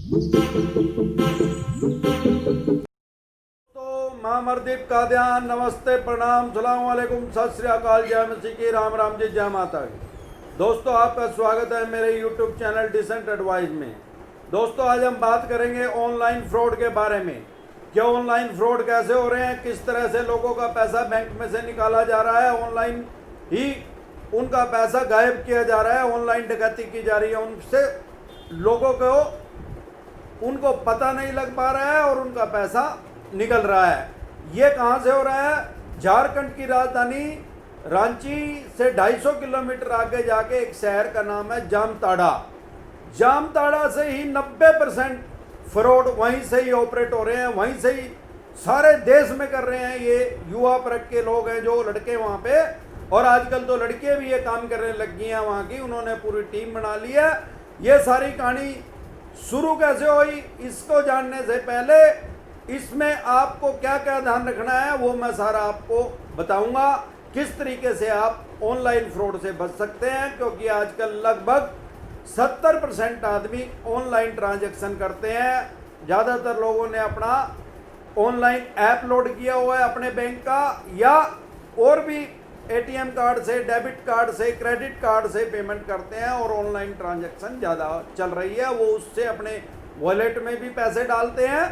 तो महामरदीप का ध्यान, नमस्ते, प्रणाम, सलाम वालेकुम, सत श्री अकाल, जय मसीह की, राम राम जी, जय माता की। दोस्तों, आपका स्वागत है मेरे यूट्यूब चैनल डिसेंट एडवाइस में। दोस्तों, आज हम बात करेंगे ऑनलाइन फ्रॉड के बारे में कि ऑनलाइन फ्रॉड कैसे हो रहे हैं, किस तरह से लोगों का पैसा बैंक में से निकाला जा रहा है, ऑनलाइन ही उनका पैसा गायब किया जा रहा है, ऑनलाइन डकैती की जा रही है, उनसे लोगों को उनको पता नहीं लग पा रहा है और उनका पैसा निकल रहा है। ये कहाँ से हो रहा है? झारखंड की राजधानी रांची से 250 किलोमीटर आगे जाके एक शहर का नाम है जामताड़ा। जामताड़ा से ही 90% फ्रॉड वहीं से ही ऑपरेट हो रहे हैं, वहीं से ही सारे देश में कर रहे हैं। ये युवा वर्ग के लोग हैं, जो लड़के वहाँ पे, और आजकल तो लड़के भी ये काम करने लग गई हैं वहाँ की, उन्होंने पूरी टीम बना ली है। ये सारी कहानी शुरू कैसे हुई, इसको जानने से पहले इसमें आपको क्या क्या ध्यान रखना है वो मैं सारा आपको बताऊंगा, किस तरीके से आप ऑनलाइन फ्रॉड से बच सकते हैं। क्योंकि आजकल लगभग 70% आदमी ऑनलाइन ट्रांजैक्शन करते हैं। ज़्यादातर लोगों ने अपना ऑनलाइन ऐप लोड किया हुआ है अपने बैंक का, या और भी एटीएम कार्ड से, डेबिट कार्ड से, क्रेडिट कार्ड से पेमेंट करते हैं और ऑनलाइन ट्रांजैक्शन ज़्यादा चल रही है। वो उससे अपने वॉलेट में भी पैसे डालते हैं।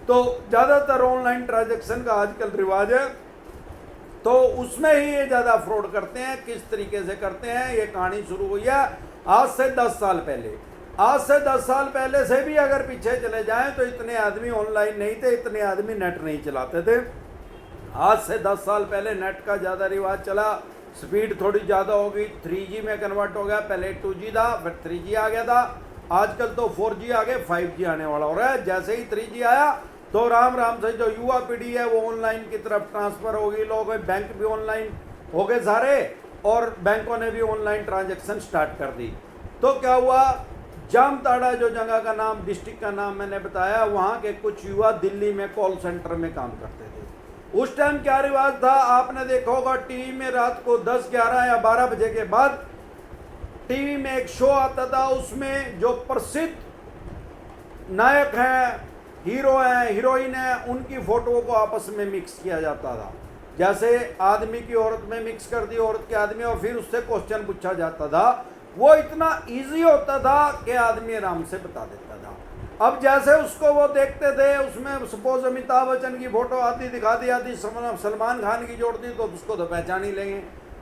तो ज़्यादातर ऑनलाइन ट्रांजैक्शन का आजकल रिवाज है, तो उसमें ही ये ज़्यादा फ्रॉड करते हैं। किस तरीके से करते हैं, ये कहानी शुरू हुई है आज से 10 साल पहले। आज से 10 साल पहले से भी अगर पीछे चले जाएं तो इतने आदमी ऑनलाइन नहीं थे, इतने आदमी नेट नहीं चलाते थे। आज से 10 साल पहले नेट का ज़्यादा रिवाज चला, स्पीड थोड़ी ज़्यादा हो गई, 3G में कन्वर्ट हो गया। पहले 2G था, फिर 3G आ गया था, आजकल तो 4G आ गए, 5G आने वाला हो रहा है। जैसे ही 3G आया तो राम राम से जो युवा पीढ़ी है वो ऑनलाइन की तरफ ट्रांसफ़र हो गई। लोग बैंक भी ऑनलाइन हो गए सारे, और बैंकों ने भी ऑनलाइन ट्रांजेक्शन स्टार्ट कर दी। तो क्या हुआ, जामताड़ा जो जगह का नाम, डिस्ट्रिक्ट का नाम मैंने बताया, वहाँ के कुछ युवा दिल्ली में कॉल सेंटर में काम करते थे। उस टाइम क्या रिवाज था, आपने देखा होगा टीवी में रात को 10, 11 या 12 बजे के बाद टीवी में एक शो आता था। उसमें जो प्रसिद्ध नायक हैं, हीरो हैं, हीरोइन हैं, उनकी फोटो को आपस में मिक्स किया जाता था। जैसे आदमी की औरत में मिक्स कर दी, औरत के आदमी, और फिर उससे क्वेश्चन पूछा जाता था। वो इतना इजी होता था कि आदमी आराम से बता देता था। अब जैसे उसको वो देखते थे, उसमें सपोज अमिताभ बच्चन की फोटो आती, दिखा दी आती, सलमान खान की जोड़ दी, तो उसको तो पहचान ही लेंगे।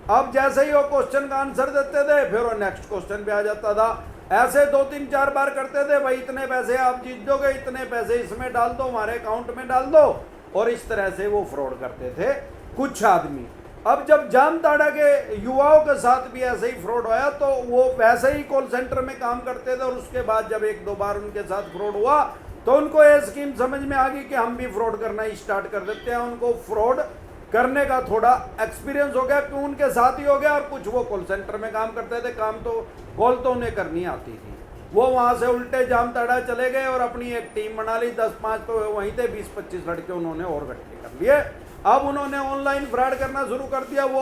अब जैसे ही वो क्वेश्चन का आंसर देते थे, फिर वो नेक्स्ट क्वेश्चन पे आ जाता था। ऐसे 2, 3, 4 बार करते थे, भाई इतने पैसे आप जीत दोगे, इतने पैसे इसमें डाल दो, हमारे अकाउंट में डाल दो, और इस तरह से वो फ्रॉड करते थे कुछ आदमी। अब जब जामताड़ा के युवाओं के साथ भी ऐसे ही फ्रॉड हुआ, तो वो वैसे ही कॉल सेंटर में काम करते थे, और उसके बाद जब 1-2 बार उनके साथ फ्रॉड हुआ तो उनको ये स्कीम समझ में आ गई कि हम भी फ्रॉड करना ही स्टार्ट कर देते हैं। उनको फ्रॉड करने का थोड़ा एक्सपीरियंस हो गया, क्यों उनके साथ ही हो गया। और कुछ वो कॉल सेंटर में काम करते थे, काम तो कॉल तो उन्हें करनी आती थी। वो वहाँ से उल्टे जामताड़ा चले गए और अपनी एक टीम बना ली, 10-5 तो वहीं थे, 20-25 लड़के उन्होंने और इकट्ठे कर लिए। अब उन्होंने ऑनलाइन फ्रॉड करना शुरू कर दिया। वो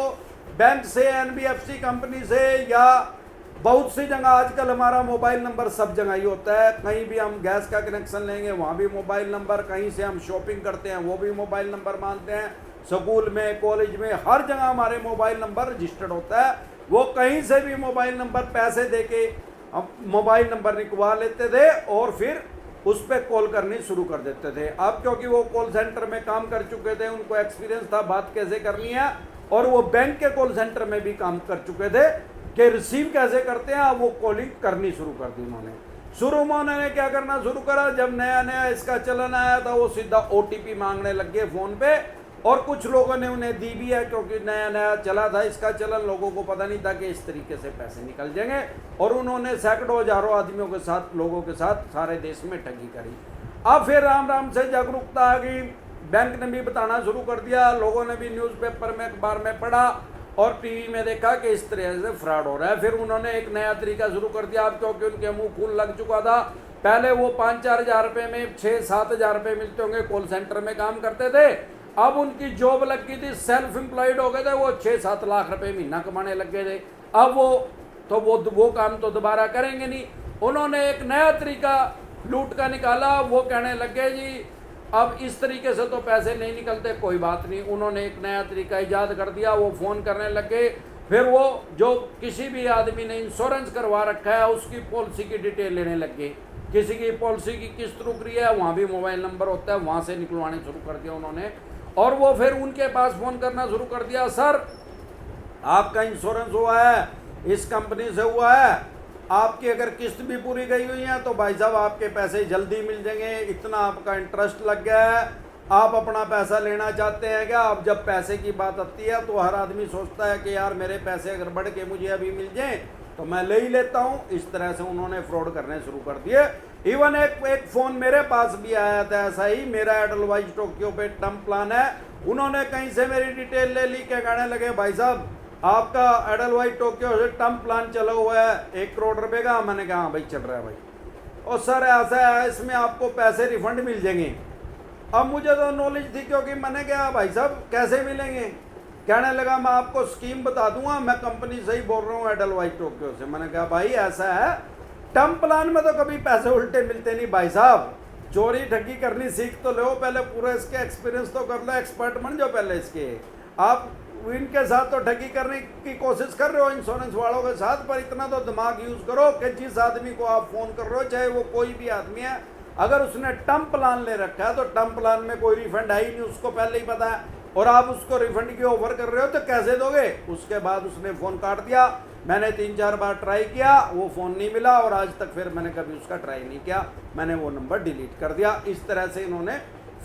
बैंक से, NBFC कंपनी से, या बहुत सी जगह आजकल हमारा मोबाइल नंबर सब जगह ही होता है। कहीं भी हम गैस का कनेक्शन लेंगे वहाँ भी मोबाइल नंबर, कहीं से हम शॉपिंग करते हैं वो भी मोबाइल नंबर मांगते हैं, स्कूल में, कॉलेज में, हर जगह हमारे मोबाइल नंबर रजिस्टर्ड होता है। वो कहीं से भी मोबाइल नंबर पैसे दे के हम मोबाइल नंबर निकलवा लेते थे और फिर उस पर कॉल करनी शुरू कर देते थे। अब क्योंकि वो कॉल सेंटर में काम कर चुके थे, उनको एक्सपीरियंस था बात कैसे करनी है, और वो बैंक के कॉल सेंटर में भी काम कर चुके थे कि रिसीव कैसे करते हैं। अब वो कॉलिंग करनी शुरू कर दी उन्होंने। शुरू में उन्होंने क्या करना शुरू करा, जब नया नया इसका चलन आया था, वो सीधा OTP मांगने लग गए फ़ोन पे, और कुछ लोगों ने उन्हें दी भी है, क्योंकि नया नया चला था इसका चलन, लोगों को पता नहीं था कि इस तरीके से पैसे निकल जाएंगे। और उन्होंने सैकड़ों हजारों आदमियों के साथ, लोगों के साथ सारे देश में ठगी करी। अब फिर राम राम से जागरूकता आ गई, बैंक ने भी बताना शुरू कर दिया, लोगों ने भी न्यूज़पेपर में, अखबार में पढ़ा और टीवी में देखा कि इस तरह से फ्रॉड हो रहा है। फिर उन्होंने एक नया तरीका शुरू कर दिया। अब क्योंकि उनके मुंह फूल लग चुका था, पहले वो 5-4 हज़ार रुपये में 6-7 हज़ार रुपये मिलते होंगे, कॉल सेंटर में काम करते थे। अब उनकी जॉब लग गई थी, सेल्फ एम्प्लॉयड हो गए थे, वो 6-7 लाख रुपए महीना कमाने लग गए थे। अब वो काम तो दोबारा करेंगे नहीं। उन्होंने एक नया तरीका लूट का निकाला। वो कहने लगे जी अब इस तरीके से तो पैसे नहीं निकलते, कोई बात नहीं। उन्होंने एक नया तरीका ईजाद कर दिया, वो फ़ोन करने लगे। फिर वो जो किसी भी आदमी ने इंश्योरेंस करवा रखा है उसकी पॉलिसी की डिटेल लेने लगे। किसी की पॉलिसी की किस्त रुक रही है, वहाँ भी मोबाइल नंबर होता है, वहाँ से निकलवाने शुरू कर दिया उन्होंने। और वो फिर उनके पास फ़ोन करना शुरू कर दिया, सर आपका इंश्योरेंस हुआ है, इस कंपनी से हुआ है, आपकी अगर किस्त भी पूरी गई हुई है तो भाई साहब आपके पैसे जल्दी मिल जाएंगे, इतना आपका इंटरेस्ट लग गया है, आप अपना पैसा लेना चाहते हैं क्या? अब जब पैसे की बात आती है तो हर आदमी सोचता है कि यार मेरे पैसे अगर बढ़ के मुझे अभी मिल जाए तो मैं ले ही लेता हूँ। इस तरह से उन्होंने फ्रॉड करने शुरू कर दिए। इवन एक फ़ोन मेरे पास भी आया था ऐसा ही, मेरा एडलवाइज टोक्यो पे टर्म प्लान है, उन्होंने कहीं से मेरी डिटेल ले ली के कहने लगे भाई साहब आपका एडलवाइज टोक्यो से टर्म प्लान चला हुआ है 1 करोड़ रुपए का। मैंने कहा हाँ भाई चल रहा है भाई, और सर ऐसा है इसमें आपको पैसे रिफंड मिल जाएंगे। अब मुझे तो नॉलेज थी क्योंकि मैंने कहा भाई साहब कैसे मिलेंगे? कहने लगा मैं आपको स्कीम बता दूंगा, मैं कंपनी से ही बोल रहा हूँ एडलवाइज टोक्यो से। मैंने कहा भाई ऐसा है, टर्म प्लान में तो कभी पैसे उल्टे मिलते नहीं भाई साहब, चोरी ठगी करनी सीख तो लो पहले, पूरा इसके एक्सपीरियंस तो कर लो, एक्सपर्ट बन जाओ पहले इसके। आप इनके साथ तो ठगी करने की कोशिश कर रहे हो इंश्योरेंस वालों के साथ, पर इतना तो दिमाग यूज करो कि जिस आदमी को आप फोन कर रहे हो चाहे वो कोई भी आदमी है, अगर उसने टर्म प्लान ले रखा है तो टर्म प्लान में कोई रिफंड है ही नहीं, उसको पहले ही पता है, और आप उसको रिफंड की ऑफर कर रहे हो तो कैसे दोगे? उसके बाद उसने फ़ोन काट दिया। मैंने 3-4 बार ट्राई किया, वो फ़ोन नहीं मिला, और आज तक फिर मैंने कभी उसका ट्राई नहीं किया, मैंने वो नंबर डिलीट कर दिया। इस तरह से इन्होंने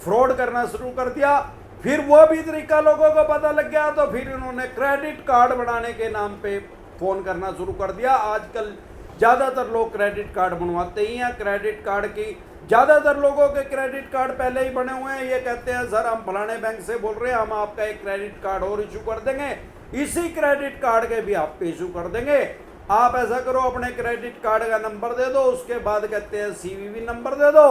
फ्रॉड करना शुरू कर दिया। फिर वो भी तरीका लोगों को पता लग गया तो फिर इन्होंने क्रेडिट कार्ड बनाने के नाम पे फ़ोन करना शुरू कर दिया। आजकल ज़्यादातर लोग क्रेडिट कार्ड बनवाते ही हैं। क्रेडिट कार्ड की ज़्यादातर लोगों के क्रेडिट कार्ड पहले ही बने हुए हैं। ये कहते हैं सर हम फलाने बैंक से बोल रहे हैं, हम आपका एक क्रेडिट कार्ड और इशू कर देंगे, इसी क्रेडिट कार्ड के भी आप पे इशू कर देंगे। आप ऐसा करो अपने क्रेडिट कार्ड का नंबर दे दो, उसके बाद कहते हैं CVV नंबर दे दो,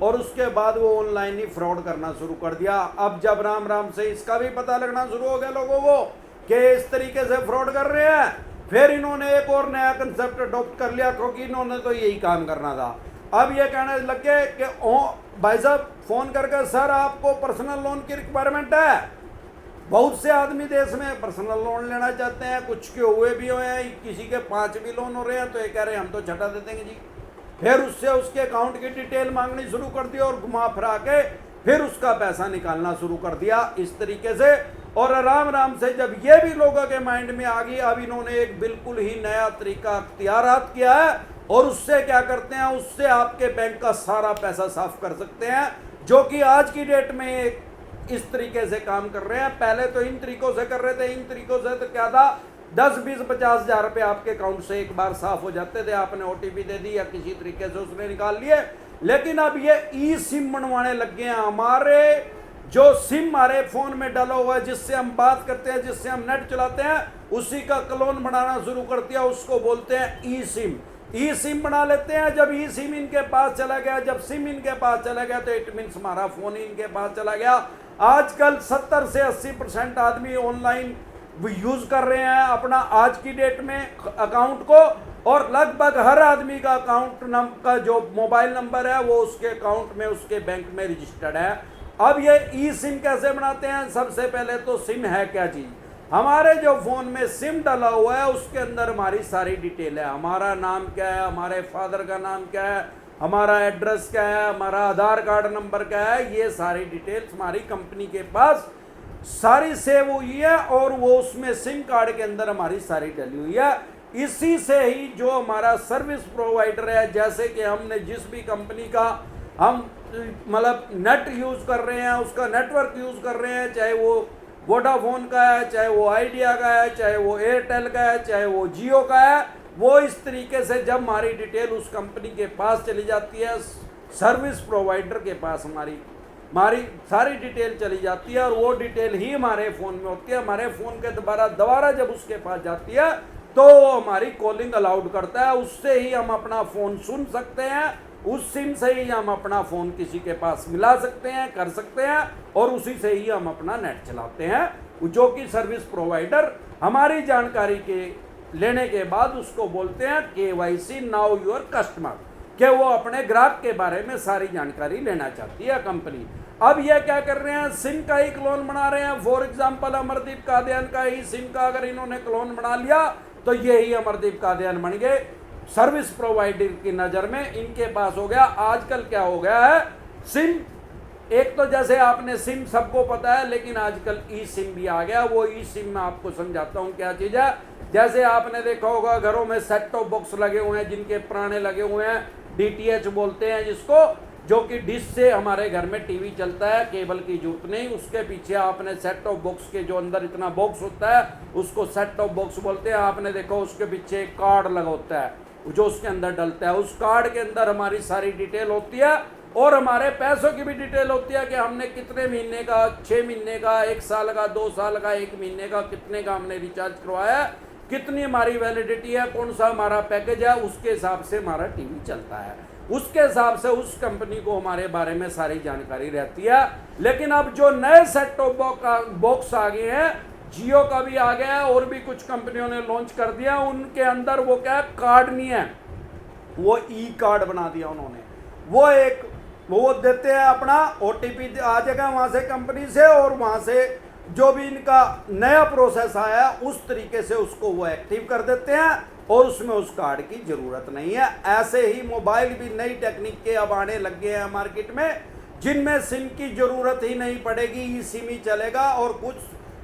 और उसके बाद वो ऑनलाइन ही फ्रॉड करना शुरू कर दिया। अब जब राम राम से इसका भी पता लगना शुरू हो गया लोगों को कि इस तरीके से फ्रॉड कर रहे हैं, फिर इन्होंने एक और नया कंसेप्ट अडॉप्ट कर लिया, क्योंकि इन्होंने तो यही काम करना था। अब ये कहने लग गए कि भाई साहब फ़ोन करके सर आपको पर्सनल लोन की रिक्वायरमेंट है। बहुत से आदमी देश में पर्सनल लोन लेना चाहते हैं, कुछ के हुए भी हुए हैं, किसी के 5 भी लोन हो रहे हैं, तो ये कह रहे हैं हम तो छठा दे देंगे जी। फिर उससे उसके अकाउंट की डिटेल मांगनी शुरू कर दी और घुमा फिरा के फिर उसका पैसा निकालना शुरू कर दिया इस तरीके से। और आराम आराम से जब ये भी लोगों के माइंड में आ गई, अब इन्होंने एक बिल्कुल ही नया तरीका अख्तियारात किया है, और उससे क्या करते हैं, उससे आपके बैंक का सारा पैसा साफ कर सकते हैं, जो कि आज की डेट में इस तरीके से काम कर रहे हैं। पहले तो इन तरीकों से कर रहे थे, इन तरीकों से तो क्या था 10-20-50 हज़ार रुपये आपके अकाउंट से एक बार साफ हो जाते थे, आपने OTP दे दी या किसी तरीके से उसने निकाल लिए। लेकिन अब ये ई-सिम बनवाने लग गए हैं। हमारे जो सिम हमारे फ़ोन में डाला हुआ है, जिससे हम बात करते हैं, जिससे हम नेट चलाते हैं, उसी का क्लोन बनाना शुरू कर दिया, उसको बोलते हैं ई-सिम। ई-सिम बना लेते हैं। जब ई-सिम इनके पास चला गया, जब सिम इनके पास चला गया, तो इट मीन्स हमारा फ़ोन ही इनके पास चला गया। आजकल 70 से 80% आदमी ऑनलाइन यूज़ कर रहे हैं अपना आज की डेट में अकाउंट को, और लगभग हर आदमी का अकाउंट का जो मोबाइल नंबर है वो उसके अकाउंट में, उसके बैंक में रजिस्टर्ड है। अब ये ई-सिम कैसे बनाते हैं? सबसे पहले तो सिम है क्या चीज़? हमारे जो फ़ोन में सिम डाला हुआ है उसके अंदर हमारी सारी डिटेल है। हमारा नाम क्या है, हमारे फादर का नाम क्या है, हमारा एड्रेस क्या है, हमारा आधार कार्ड नंबर क्या है, ये सारी डिटेल्स हमारी कंपनी के पास सारी सेव हुई है, और वो उसमें सिम कार्ड के अंदर हमारी सारी डली हुई है। इसी से ही जो हमारा सर्विस प्रोवाइडर है, जैसे कि हमने जिस भी कंपनी का हम मतलब नेट यूज़ कर रहे हैं, उसका नेटवर्क यूज़ कर रहे हैं, चाहे वो वोडाफोन का है, चाहे वो आइडिया का है, चाहे वो एयरटेल का है, चाहे वो जियो का है, वो इस तरीके से जब हमारी डिटेल उस कंपनी के पास चली जाती है, सर्विस प्रोवाइडर के पास हमारी सारी डिटेल चली जाती है, और वो डिटेल ही हमारे फ़ोन में होती है। हमारे फ़ोन के दोबारा जब उसके पास जाती है तो हमारी कॉलिंग अलाउड करता है, उससे ही हम अपना फ़ोन सुन सकते हैं, उस सिम से ही हम अपना फ़ोन किसी के पास मिला सकते हैं, कर सकते हैं, और उसी से ही हम अपना नेट चलाते हैं, जो कि सर्विस प्रोवाइडर हमारी जानकारी के लेने के बाद उसको बोलते हैं KYC नाउ योर कस्टमर। कि वो अपने ग्राहक के बारे में सारी जानकारी लेना चाहती है कंपनी। अब ये क्या कर रहे हैं, सिम का ही क्लोन बना रहे हैं। फॉर एग्जांपल अमरदीप कादियान का ही सिम का अगर इन्होंने क्लोन बना लिया तो ये ही अमरदीप कादियान बन गए सर्विस प्रोवाइडर की नज़र में, इनके पास हो गया। आजकल क्या हो गया है, सिम एक तो जैसे आपने सिम सबको पता है, लेकिन आजकल ई सिम भी आ गया। वो ई सिम मैं आपको समझाता हूँ क्या चीज़ है। जैसे आपने देखा होगा घरों में सेट टॉप बॉक्स लगे हुए हैं, जिनके पुराने लगे हुए हैं, डीटीएच बोलते हैं जिसको, जो कि डिश से हमारे घर में टीवी चलता है, केबल की जरूरत नहीं। उसके पीछे आपने सेट टॉप बॉक्स के जो अंदर इतना बॉक्स होता है उसको सेट टॉप बॉक्स बोलते हैं। आपने देखो उसके पीछे एक कार्ड लगा होता है जो उसके अंदर डलता है। उस कार्ड के अंदर हमारी सारी डिटेल होती है और हमारे पैसों की भी डिटेल होती है कि हमने कितने महीने का, 6 महीने का, 1 साल का, 2 साल का, 1 महीने का, कितने का हमने रिचार्ज करवाया, कितनी हमारी वैलिडिटी है, कौन सा हमारा पैकेज है, उसके हिसाब से हमारा टीवी चलता है। उसके हिसाब से उस कंपनी को हमारे बारे में सारी जानकारी रहती है। लेकिन अब जो नए सेट टॉप बॉक्स आ गए हैं, जियो का भी आ गया है और भी कुछ कंपनियों ने लॉन्च कर दिया, उनके अंदर वो क्या है, कार्ड नहीं है, वो ई कार्ड बना दिया उन्होंने। वो देते हैं अपना ओटीपी आ जाएगा वहां से कंपनी से, और वहां से जो भी इनका नया प्रोसेस आया उस तरीके से उसको वो एक्टिव कर देते हैं और उसमें उस कार्ड की जरूरत नहीं है। ऐसे ही मोबाइल भी नई टेक्निक के अब आने लग गए हैं मार्केट में, जिनमें सिम की जरूरत ही नहीं पड़ेगी, ई सिम ही चलेगा। और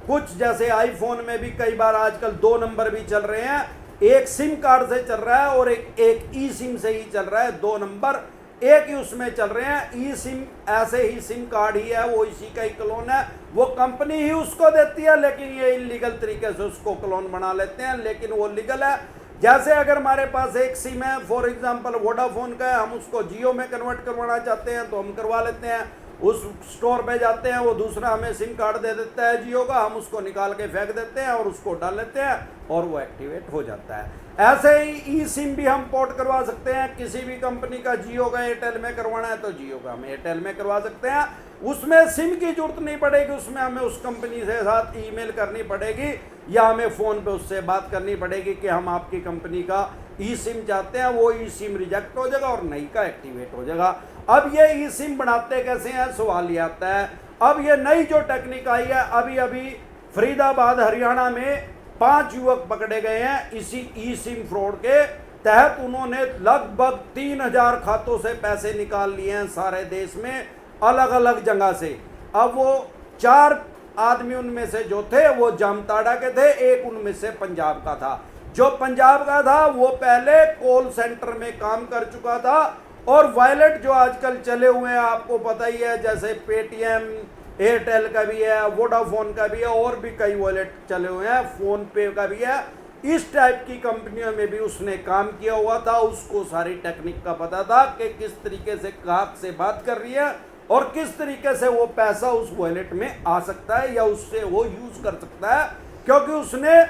कुछ जैसे आईफोन में भी कई बार आजकल 2 नंबर भी चल रहे हैं, एक सिम कार्ड से चल रहा है और एक ई सिम से ही चल रहा है, 2 नंबर एक ही उसमें चल रहे हैं। ई सिम ऐसे ही सिम कार्ड ही है, वो इसी का ही क्लोन है, वो कंपनी ही उसको देती है, लेकिन ये इलीगल तरीके से उसको क्लोन बना लेते हैं, लेकिन वो लीगल है। जैसे अगर हमारे पास एक सिम है, फॉर एग्जांपल वोडाफोन का है, हम उसको जियो में कन्वर्ट करवाना चाहते हैं तो हम करवा लेते हैं। उस स्टोर पे जाते हैं, वो दूसरा हमें सिम कार्ड दे देता है जियो का, हम उसको निकाल के फेंक देते हैं और उसको डाल लेते हैं और वो एक्टिवेट हो जाता है। ऐसे ही ई सिम भी हम पोर्ट करवा सकते हैं, किसी भी कंपनी का, जियो का एयरटेल में करवाना है तो जियो का हम एयरटेल में करवा सकते हैं। उसमें सिम की जरूरत नहीं पड़ेगी, उसमें हमें उस कंपनी से साथ ईमेल करनी पड़ेगी या हमें फ़ोन पे उससे बात करनी पड़ेगी कि हम आपकी कंपनी का ई सिम चाहते हैं। वो ई सिम रिजेक्ट हो जाएगा और नई का एक्टिवेट हो जाएगा। अब ये ई सिम बनाते कैसे हैं, सवाल ये आता है। अब ये नई जो टेक्निक आई है, अभी फरीदाबाद हरियाणा में 5 युवक पकड़े गए हैं इसी ई सिम फ्रॉड के तहत। उन्होंने लगभग 3000 खातों से पैसे निकाल लिए हैं सारे देश में, अलग अलग जगह से। अब वो 4 आदमी उनमें से जो थे वो जामताड़ा के थे, एक उनमें से पंजाब का था। जो पंजाब का था वो पहले कॉल सेंटर में काम कर चुका था, और वॉलेट जो आजकल चले हुए हैं आपको पता ही है, जैसे पेटीएम, एयरटेल का भी है, वोडाफोन का भी है, और भी कई वॉलेट चले हुए हैं, फोन पे का भी है। इस टाइप की कंपनियों में भी उसने काम किया हुआ था, उसको सारी टेक्निक का पता था कि किस तरीके से ग्राहक से बात कर रही है और किस तरीके से वो पैसा उस वॉलेट में आ सकता है या उससे वो यूज कर सकता है। क्योंकि उसने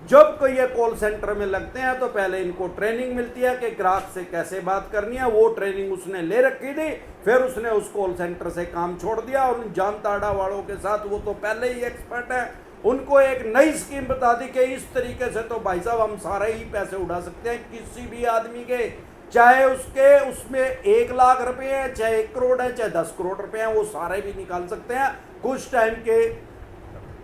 जब कोई ये कॉल सेंटर में लगते हैं तो पहले इनको ट्रेनिंग मिलती है कि ग्राहक से कैसे बात करनी है, वो ट्रेनिंग उसने ले रखी थी। फिर उसने उस कॉल सेंटर से काम छोड़ दिया और उन जामताड़ा वालों के साथ, वो तो पहले ही एक्सपर्ट है, उनको एक नई स्कीम बता दी कि इस तरीके से तो भाई साहब हम सारे ही पैसे उड़ा सकते हैं किसी भी आदमी के, चाहे उसमें 1 लाख रुपए हैं, चाहे 1 करोड़ है, चाहे 10 करोड़ रुपए हैं, वो सारे भी निकाल सकते हैं कुछ टाइम के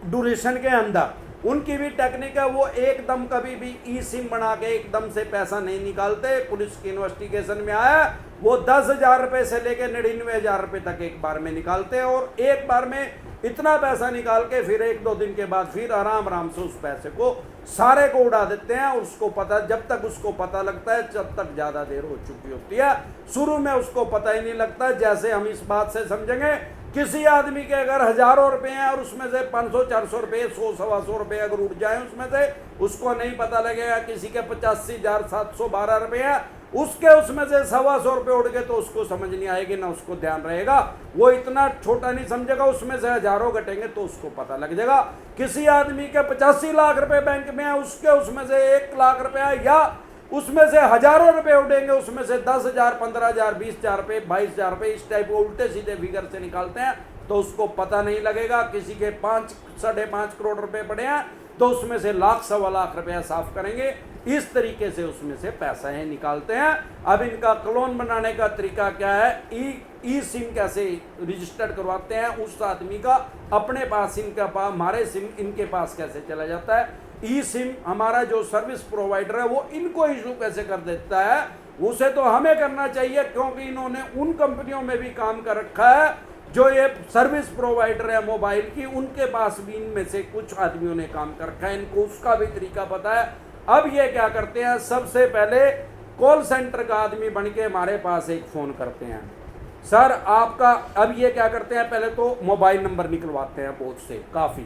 ड्यूरेशन के अंदर। उनकी भी टेक्निक है, वो एकदम कभी भी ई सिम बना के एकदम से पैसा नहीं निकालते। पुलिस की इन्वेस्टिगेशन में आया वो 10,000 रुपये से लेकर 99,000 रुपये तक एक बार में निकालते हैं, और एक बार में इतना पैसा निकाल के फिर 1-2 दिन के बाद फिर आराम से उस पैसे को सारे को उड़ा देते हैं। उसको पता, जब तक उसको पता लगता है तब तक ज़्यादा देर हो चुकी होती है। शुरू में उसको पता ही नहीं लगता। जैसे हम इस बात से समझेंगे, किसी आदमी के अगर हज़ारों रुपए हैं और उसमें से 500-400 रुपये, 100-125 रुपये अगर उठ जाए उसमें से, उसको नहीं पता लगेगा। किसी के 85,712 रुपये है, उसके उसमें से 125 रुपये उड़ गए तो उसको समझ नहीं आएगी, ना उसको ध्यान रहेगा, वो इतना छोटा नहीं समझेगा। उसमें से हजारों घटेंगे तो उसको पता लग जाएगा। किसी आदमी के 85 लाख रुपए बैंक में है, उसमें से 1 लाख रुपया, या उसमें से हजारों रुपए उड़ेंगे, उसमें से 10,000, 15,000, 20,000 रुपये, 22,000 रुपये, इस टाइप उल्टे सीधे फिगर से निकालते हैं तो उसको पता नहीं लगेगा। किसी के 5-5.5 करोड़ रुपए पड़े हैं तो उसमें से 1-1.25 लाख रुपया साफ करेंगे इस तरीके से उसमें से पैसा है निकालते हैं। अब इनका क्लोन बनाने का तरीका क्या है, ई सिम कैसे रजिस्टर करवाते हैं उस आदमी का, अपने पास इनका पास हमारे सिम इनके पास कैसे चला जाता है, ई सिम हमारा जो सर्विस प्रोवाइडर है वो इनको इशू कैसे कर देता है, उसे तो हमें करना चाहिए, क्योंकि इन्होंने उन कंपनियों में भी काम कर रखा है जो ये सर्विस प्रोवाइडर है मोबाइल की, उनके पास भी इनमें से कुछ आदमियों ने काम कर रखा है, इनको उसका भी तरीका पता है। अब ये क्या करते हैं, सबसे पहले कॉल सेंटर का आदमी बन के हमारे पास एक फ़ोन करते हैं, सर आपका, अब ये क्या करते हैं, पहले तो मोबाइल नंबर निकलवाते हैं बहुत से, काफ़ी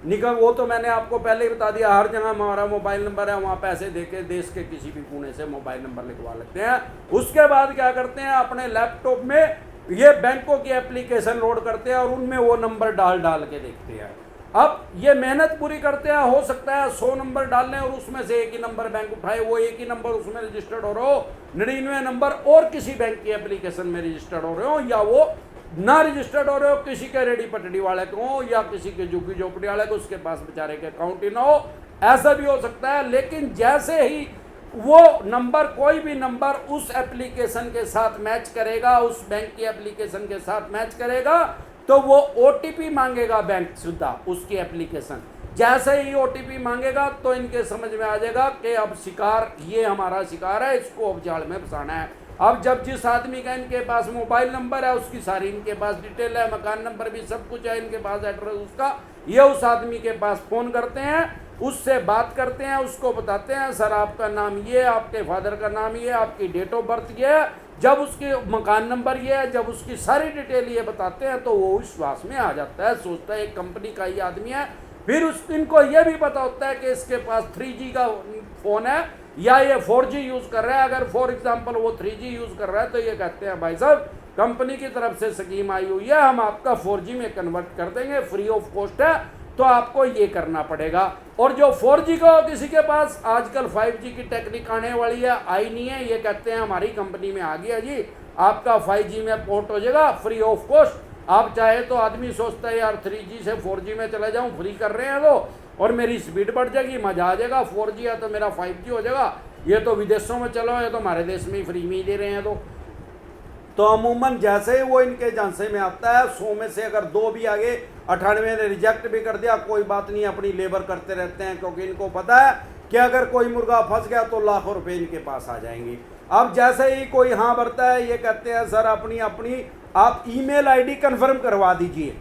निकल, वो तो मैंने आपको पहले ही बता दिया, हर जगह हमारा मोबाइल नंबर है, वहाँ पैसे देके देश के किसी भी कोने से मोबाइल नंबर लिखवा लेते हैं। उसके बाद क्या करते हैं, अपने लैपटॉप में ये बैंकों की एप्लीकेशन लोड करते हैं और उनमें वो नंबर डाल के देखते हैं। अब ये मेहनत पूरी करते हैं, हो सकता है 100 नंबर डालने और उसमें से एक ही नंबर बैंक उठाए, वो एक ही नंबर उसमें रजिस्टर्ड हो रहे हो, 99 नंबर और किसी बैंक की एप्लीकेशन में रजिस्टर्ड हो रहे हो, या वो ना रजिस्टर्ड हो रहे हो, किसी के रेडी पटड़ी वाले को हो या किसी के झुग्गी झोपड़ी वाले को, उसके पास बेचारे के अकाउंट ही ना हो, ऐसा भी हो सकता है। लेकिन जैसे ही वो नंबर, कोई भी नंबर उस एप्लीकेशन के साथ मैच करेगा, उस बैंक की एप्लीकेशन के साथ मैच करेगा, तो वो ओटीपी मांगेगा बैंक सुधा उसकी एप्लीकेशन, जैसे ही ओटीपी मांगेगा तो इनके समझ में आ जाएगा कि अब शिकार, ये हमारा शिकार है, इसको अब जाल में फंसाना है। अब जब जिस आदमी का इनके पास मोबाइल नंबर है, उसकी सारी इनके पास डिटेल है, मकान नंबर भी सब कुछ है इनके पास, एड्रेस उसका, ये उस आदमी के पास फ़ोन करते हैं, उससे बात करते हैं, उसको बताते हैं सर आपका नाम ये, आपके फादर का नाम ये, आपकी डेट ऑफ बर्थ ये है, जब उसके मकान नंबर ये है, जब उसकी सारी डिटेल ये बताते हैं तो वो विश्वास में आ जाता है, सोचता है एक कंपनी का ही आदमी है। फिर इनको ये भी पता होता है कि इसके पास 3G का फ़ोन है या ये 4G यूज़ कर रहा है। अगर फॉर एग्जांपल वो 3G यूज़ कर रहा है तो ये कहते हैं भाई साहब कंपनी की तरफ से स्कीम आई हुई है, हम आपका 4G में कन्वर्ट कर देंगे, फ्री ऑफ कॉस्ट है, तो आपको ये करना पड़ेगा। और जो 4G का हो किसी के पास, आजकल 5G की टेक्निक आने वाली है, आई नहीं है, ये कहते हैं हमारी कंपनी में आ गया जी, आपका 5G में पोर्ट हो जाएगा फ्री ऑफ कॉस्ट। आप चाहे तो आदमी सोचता है यार 3G से 4G में चला जाऊं, फ्री कर रहे हैं तो, और मेरी स्पीड बढ़ जाएगी, मजा आ जाएगा, 4G है तो मेरा 5G हो जाएगा, ये तो विदेशों में चलो, ये तो हमारे देश में ही फ्री में ही दे रहे हैं। तो अमूमन जैसे ही वो इनके झांसे में आता है, 100 में से अगर 2 भी आगे, 98 ने रिजेक्ट भी कर दिया, कोई बात नहीं, अपनी लेबर करते रहते हैं, क्योंकि इनको पता है कि अगर कोई मुर्गा फंस गया तो लाखों रुपए इनके पास आ जाएंगे। अब जैसे ही कोई हाँ भरता है, ये कहते हैं सर अपनी आप ईमेल आईडी कंफर्म करवा दीजिए।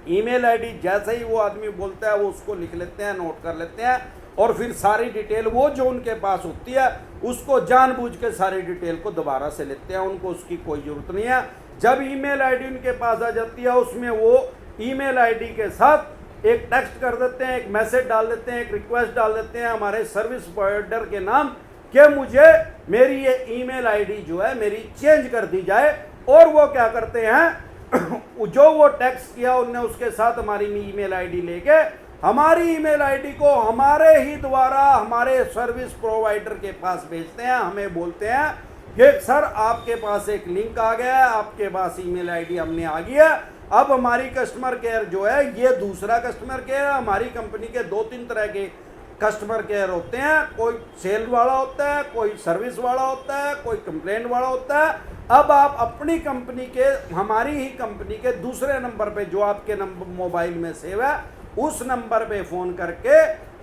ईमेल आईडी जैसे ही वो आदमी बोलता है वो उसको लिख लेते हैं, नोट कर लेते हैं, और फिर सारी डिटेल वो जो उनके पास होती है उसको जानबूझ के सारी डिटेल को दोबारा से लेते हैं, उनको उसकी कोई ज़रूरत नहीं है। जब ईमेल आईडी उनके पास आ जाती है, उसमें वो ईमेल आईडी के साथ एक टेक्स्ट कर देते हैं, एक मैसेज डाल देते हैं, एक रिक्वेस्ट डाल देते हैं हमारे सर्विस प्रोवाइडर के नाम कि मुझे मेरी ये ईमेल आईडी जो है मेरी चेंज कर दी जाए। और वो क्या करते हैं जो वो टेक्स्ट किया उनने, उसके साथ हमारी ईमेल आईडी लेके हमारी ईमेल आईडी को हमारे ही द्वारा हमारे सर्विस प्रोवाइडर के पास भेजते हैं। हमें बोलते हैं कि सर आपके पास एक लिंक आ गया है, आपके पास ईमेल आईडी हमने आ गया, अब हमारी कस्टमर केयर जो है ये दूसरा कस्टमर केयर है। हमारी कंपनी के 2-3 तरह के कस्टमर केयर होते हैं, कोई सेल वाला होता है, कोई सर्विस वाला होता है, कोई कंप्लेंट वाला होता है। अब आप अपनी कंपनी के, हमारी ही कंपनी के दूसरे नंबर पे जो आपके नंबर मोबाइल में सेव है, उस नंबर पे फ़ोन करके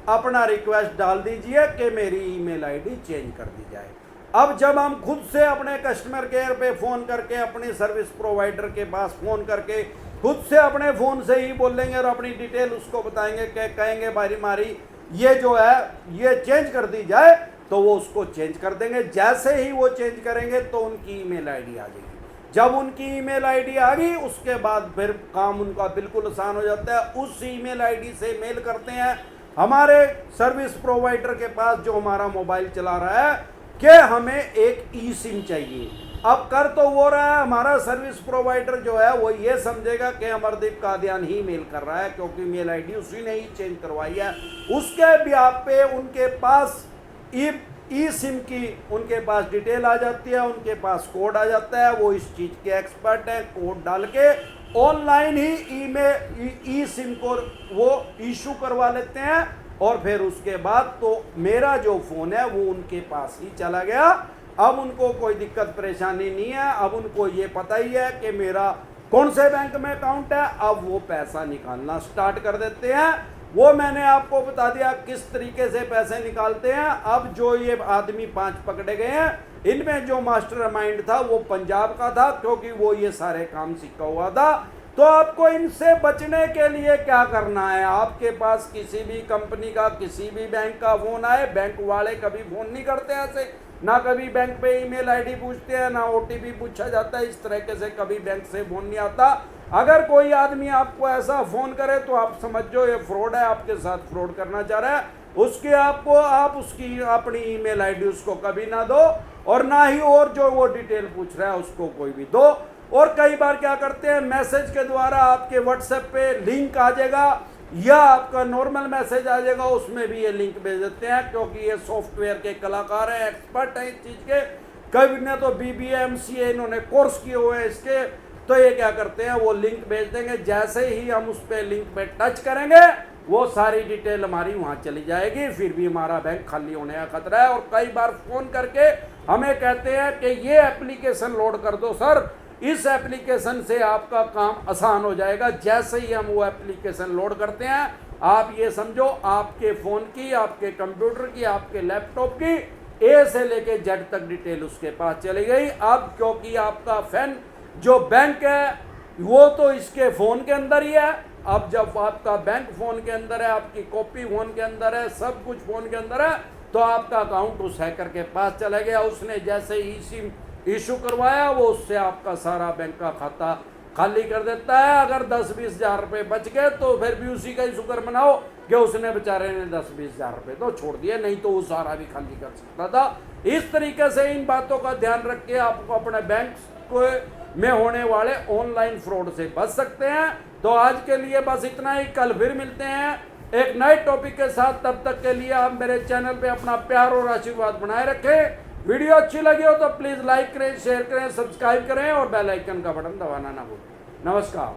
अपना रिक्वेस्ट डाल दीजिए कि मेरी ईमेल आईडी चेंज कर दी जाए। अब जब हम खुद से अपने कस्टमर केयर पे फ़ोन करके, अपने सर्विस प्रोवाइडर के पास फ़ोन करके खुद से अपने फ़ोन से ही बोलेंगे और अपनी डिटेल उसको बताएंगे, कहेंगे भाई हमारी ये जो है ये चेंज कर दी जाए, तो वो उसको चेंज कर देंगे। जैसे ही वो चेंज करेंगे तो उनकी ईमेल आईडी आ जाएगी। जब उनकी ईमेल आईडी आ गई उसके बाद फिर काम उनका बिल्कुल आसान हो जाता है। उस ईमेल आईडी से मेल करते हैं हमारे सर्विस प्रोवाइडर के पास जो हमारा मोबाइल चला रहा है कि हमें एक ई सिम चाहिए। अब कर तो वो रहा है, हमारा सर्विस प्रोवाइडर जो है वो ये समझेगा कि अमरदीप कादियान ही मेल कर रहा है, क्योंकि मेल आईडी उसी ने ही चेंज करवाई है। उसके ब्याह पे उनके पास ई सिम की उनके पास डिटेल आ जाती है, उनके पास कोड आ जाता है, वो इस चीज़ के एक्सपर्ट हैं। कोड डाल के ऑनलाइन ही ई सिम को वो इशू करवा लेते हैं और फिर उसके बाद तो मेरा जो फ़ोन है वो उनके पास ही चला गया। अब उनको कोई दिक्कत परेशानी नहीं है, अब उनको ये पता ही है कि मेरा कौन से बैंक में अकाउंट है। अब वो पैसा निकालना स्टार्ट कर देते हैं। वो मैंने आपको बता दिया किस तरीके से पैसे निकालते हैं। अब जो ये आदमी 5 पकड़े गए हैं, इनमें जो मास्टरमाइंड था वो पंजाब का था, क्योंकि वो ये सारे काम सीखा हुआ था। तो आपको इनसे बचने के लिए क्या करना है, आपके पास किसी भी कंपनी का किसी भी बैंक का फोन आए, बैंक वाले कभी फोन नहीं करते ऐसे, ना कभी बैंक पे ईमेल आईडी पूछते हैं, ना ओटीपी पूछा जाता है, इस तरीके से कभी बैंक से फोन नहीं आता। अगर कोई आदमी आपको ऐसा फोन करे तो आप समझ जो ये फ्रॉड है, आपके साथ फ्रॉड करना चाह रहा है। उसके आप उसकी अपनी ईमेल आईडी उसको कभी ना दो, और ना ही और जो वो डिटेल पूछ रहा है उसको कोई भी दो। और कई बार क्या करते हैं, मैसेज के द्वारा आपके व्हाट्सएप पे लिंक आ जाएगा या आपका नॉर्मल मैसेज आ जाएगा, उसमें भी ये लिंक भेज देते हैं, क्योंकि ये सॉफ्टवेयर के कलाकार हैं, एक्सपर्ट हैं इस चीज़ के। कई ने तो BBA MCA इन्होंने कोर्स किए हुए हैं इसके। तो ये क्या करते हैं, वो लिंक भेज देंगे, जैसे ही हम उस पर लिंक पे टच करेंगे वो सारी डिटेल हमारी वहाँ चली जाएगी, फिर भी हमारा बैंक खाली होने का खतरा है। और कई बार फ़ोन करके हमें कहते हैं कि ये एप्लीकेशन लोड कर दो सर, इस एप्लीकेशन से आपका काम आसान हो जाएगा। जैसे ही हम वो एप्लीकेशन लोड करते हैं, आप ये समझो आपके फ़ोन की, आपके कंप्यूटर की, आपके लैपटॉप की A से लेके Z तक डिटेल उसके पास चली गई। अब क्योंकि आपका जो बैंक है वो तो इसके फ़ोन के अंदर ही है। अब जब आपका बैंक फ़ोन के अंदर है, आपकी कॉपी फ़ोन के अंदर है, सब कुछ फ़ोन के अंदर है, तो आपका अकाउंट उस हैकर के पास चला गया। उसने जैसे ही सिम इशू करवाया, वो उससे आपका सारा बैंक का खाता खाली कर देता है। अगर 10-20 हज़ार रुपये बच गए तो फिर भी उसी का ही शुक्र मनाओ कि उसने बेचारे ने 10-20 हज़ार रुपये तो छोड़ दिए, नहीं तो वो सारा भी खाली कर सकता था। इस तरीके से इन बातों का ध्यान रख के आपको अपने बैंक को में होने वाले ऑनलाइन फ्रॉड से बच सकते हैं। तो आज के लिए बस इतना ही, कल फिर मिलते हैं एक नए टॉपिक के साथ। तब तक के लिए आप मेरे चैनल पे अपना प्यार और आशीर्वाद बनाए रखें। वीडियो अच्छी लगी हो तो प्लीज़ लाइक करें, शेयर करें, सब्सक्राइब करें और बेल आइकन का बटन दबाना ना भूलें। नमस्कार।